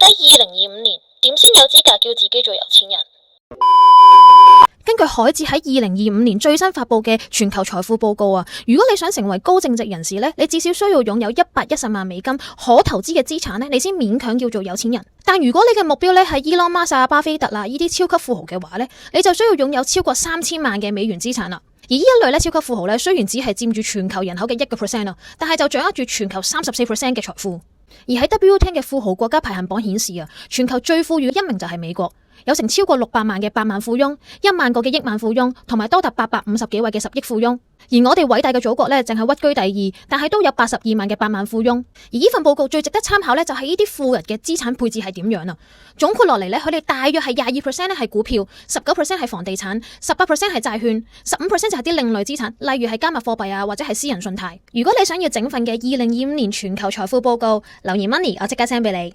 2025年點先有資格叫自己做有錢人？根據海智喺2025年最新發佈嘅全球財富報告啊，如果你想成為高淨值人士咧，你至少需要擁有110萬美金可投資嘅資產咧，你先勉強叫做有錢人。但如果你嘅目標咧係伊朗馬薩、巴菲特啦呢啲超級富豪嘅話咧，你就需要擁有超過3000萬嘅美元資產啦。而呢一類咧超級富豪咧，雖然只係佔住全球人口嘅1%啊，但係就掌握住全球34%嘅財富。而喺 W10 嘅富豪國家排行榜顯示啊，全球最富裕嘅一名就係美國，有成超過600萬嘅百萬富翁，1萬個嘅億萬富翁，同埋多達850幾位嘅10億富翁。而我哋偉大嘅祖國咧，淨係屈居第2，但係都有82萬嘅百萬富翁。而呢份報告最值得參考咧，就係呢啲富人嘅資產配置係點樣啊？總括落嚟咧，佢哋大約係22%咧係股票，19% 係房地產，18% 係債券，15% 就係啲另類資產，例如係加密貨幣啊，或者係私人信貸。如果你想要整份嘅2025年全球財富報告，留言 money，我即刻 send 俾你。